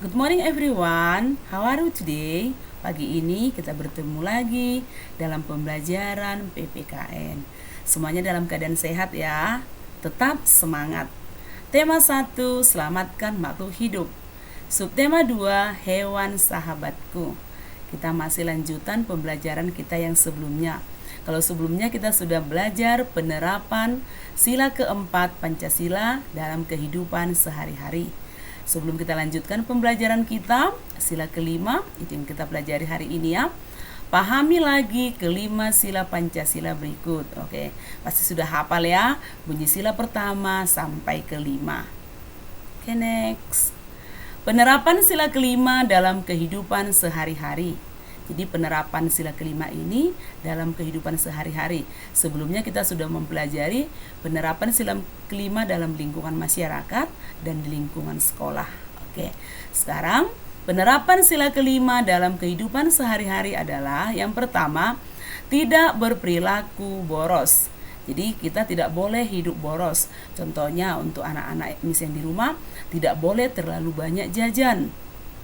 Good morning everyone, how are you today? Pagi ini kita bertemu lagi dalam pembelajaran PPKN. Semuanya dalam keadaan sehat ya, tetap semangat. Tema 1, selamatkan makhluk hidup. Subtema 2, hewan sahabatku. Kita masih lanjutan pembelajaran kita yang sebelumnya. Kalau sebelumnya kita sudah belajar penerapan sila keempat Pancasila dalam kehidupan sehari-hari. Sebelum kita lanjutkan pembelajaran kita, sila kelima, itu yang kita pelajari hari ini ya. Pahami lagi kelima sila Pancasila berikut. Oke, pasti sudah hafal ya, bunyi sila pertama sampai kelima. Oke, next. Penerapan sila kelima dalam kehidupan sehari-hari. Jadi penerapan sila kelima ini dalam kehidupan sehari-hari. Sebelumnya kita sudah mempelajari penerapan sila kelima dalam lingkungan masyarakat dan di lingkungan sekolah. Oke, sekarang penerapan sila kelima dalam kehidupan sehari-hari adalah yang pertama, tidak berperilaku boros. Jadi kita tidak boleh hidup boros. Contohnya untuk anak-anak misalnya di rumah tidak boleh terlalu banyak jajan.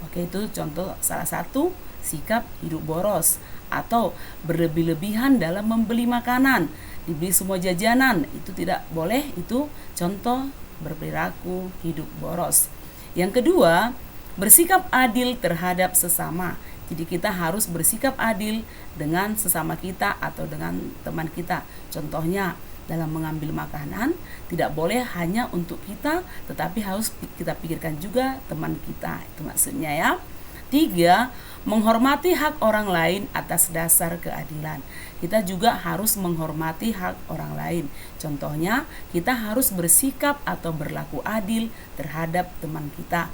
Oke, itu contoh salah satu sikap hidup boros. Atau berlebih-lebihan dalam membeli makanan, dibeli semua jajanan, itu tidak boleh, itu contoh berperilaku hidup boros. Yang kedua, bersikap adil terhadap sesama. Jadi kita harus bersikap adil dengan sesama kita atau dengan teman kita. Contohnya dalam mengambil makanan tidak boleh hanya untuk kita, tetapi harus kita pikirkan juga teman kita. Itu maksudnya ya. 3, menghormati hak orang lain atas dasar keadilan. Kita juga harus menghormati hak orang lain. Contohnya, kita harus bersikap atau berlaku adil terhadap teman kita.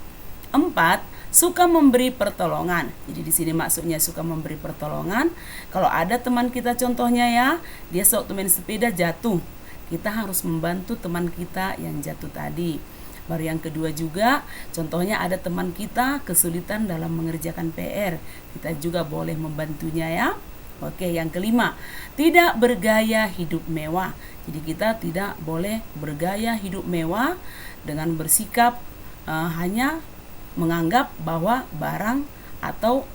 4, suka memberi pertolongan. Jadi di sini maksudnya suka memberi pertolongan. Kalau ada teman kita contohnya ya, dia sewaktu main sepeda jatuh, kita harus membantu teman kita yang jatuh tadi. Baru yang kedua juga, contohnya ada teman kita kesulitan dalam mengerjakan PR, kita juga boleh membantunya ya. Oke, yang kelima, tidak bergaya hidup mewah. Jadi kita tidak boleh bergaya hidup mewah dengan bersikap hanya menganggap bahwa barang atau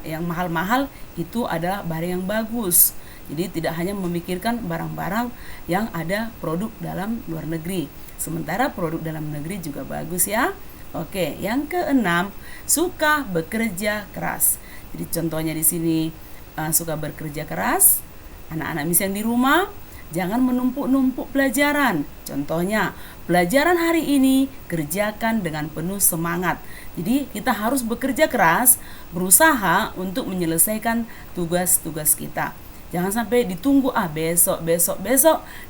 yang mahal-mahal itu adalah barang yang bagus. Jadi tidak hanya memikirkan barang-barang yang ada produk dalam luar negeri, sementara produk dalam negeri juga bagus ya. Oke, yang keenam, suka bekerja keras. Jadi contohnya di sini suka bekerja keras. Anak-anak misalnya di rumah jangan menumpuk-numpuk pelajaran. Contohnya, pelajaran hari ini kerjakan dengan penuh semangat. Jadi kita harus bekerja keras, berusaha untuk menyelesaikan tugas-tugas kita. Jangan sampai ditunggu besok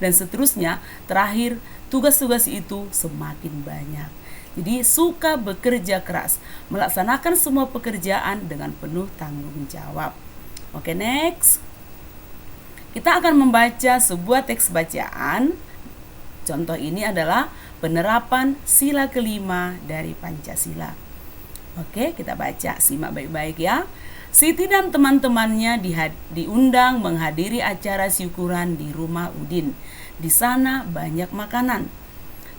dan seterusnya. Terakhir tugas-tugas itu semakin banyak. Jadi suka bekerja keras, melaksanakan semua pekerjaan dengan penuh tanggung jawab. Oke, next. Kita akan membaca sebuah teks bacaan. Contoh ini adalah penerapan sila kelima dari Pancasila. Oke, kita baca, simak baik-baik ya. Siti dan teman-temannya diundang menghadiri acara syukuran di rumah Udin. Di sana banyak makanan.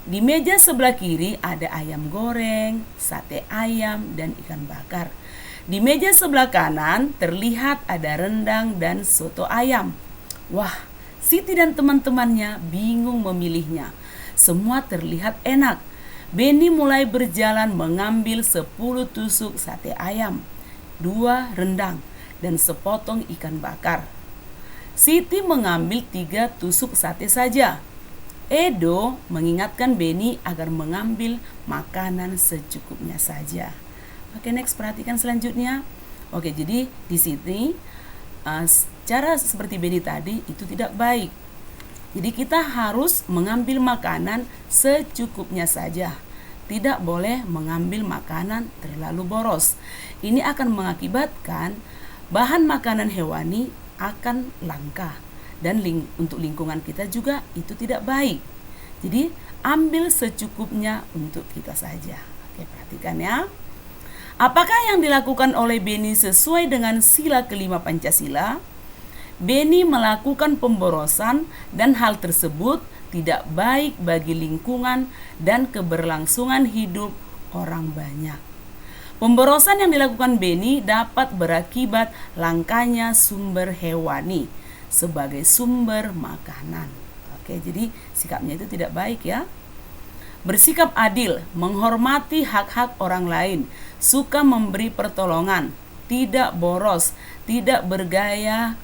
Di meja sebelah kiri ada ayam goreng, sate ayam, dan ikan bakar. Di meja sebelah kanan terlihat ada rendang dan soto ayam. Wah, Siti dan teman-temannya bingung memilihnya. Semua terlihat enak. Beni mulai berjalan mengambil 10 tusuk sate ayam, 2 rendang, dan sepotong ikan bakar. Siti mengambil 3 tusuk sate saja. Edo mengingatkan Beni agar mengambil makanan secukupnya saja. Oke, next, perhatikan selanjutnya. Oke, jadi di sini cara seperti Beni tadi itu tidak baik. Jadi kita harus mengambil makanan secukupnya saja. Tidak boleh mengambil makanan terlalu boros. Ini akan mengakibatkan bahan makanan hewani akan langka. Dan untuk lingkungan kita juga itu tidak baik. Jadi ambil secukupnya untuk kita saja. Oke, perhatikan ya. Apakah yang dilakukan oleh Beni sesuai dengan sila kelima Pancasila? Beni melakukan pemborosan dan hal tersebut tidak baik bagi lingkungan dan keberlangsungan hidup orang banyak. Pemborosan yang dilakukan Beni dapat berakibat langkanya sumber hewani sebagai sumber makanan. Oke, jadi sikapnya itu tidak baik ya. Bersikap adil, menghormati hak-hak orang lain, suka memberi pertolongan, tidak boros, tidak bergaya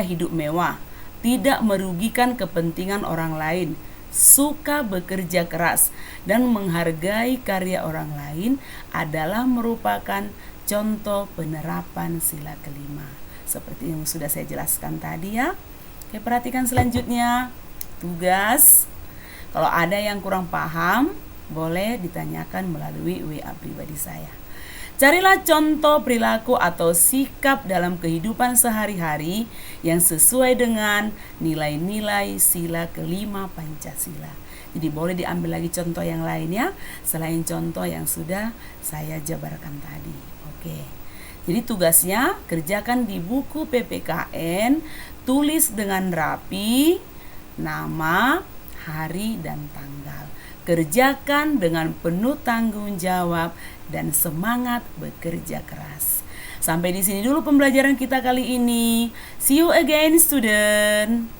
hidup mewah, tidak merugikan kepentingan orang lain, suka bekerja keras, dan menghargai karya orang lain adalah merupakan contoh penerapan sila kelima. Seperti yang sudah saya jelaskan tadi ya. Oke, perhatikan selanjutnya. Tugas. Kalau ada yang kurang paham, boleh ditanyakan melalui WA pribadi saya. Carilah contoh perilaku atau sikap dalam kehidupan sehari-hari yang sesuai dengan nilai-nilai sila kelima Pancasila. Jadi boleh diambil lagi contoh yang lainnya selain contoh yang sudah saya jabarkan tadi. Oke. Jadi tugasnya kerjakan di buku PPKN, tulis dengan rapi nama, hari, dan tanggal. Kerjakan dengan penuh tanggung jawab dan semangat bekerja keras. Sampai di sini dulu pembelajaran kita kali ini. See you again, student.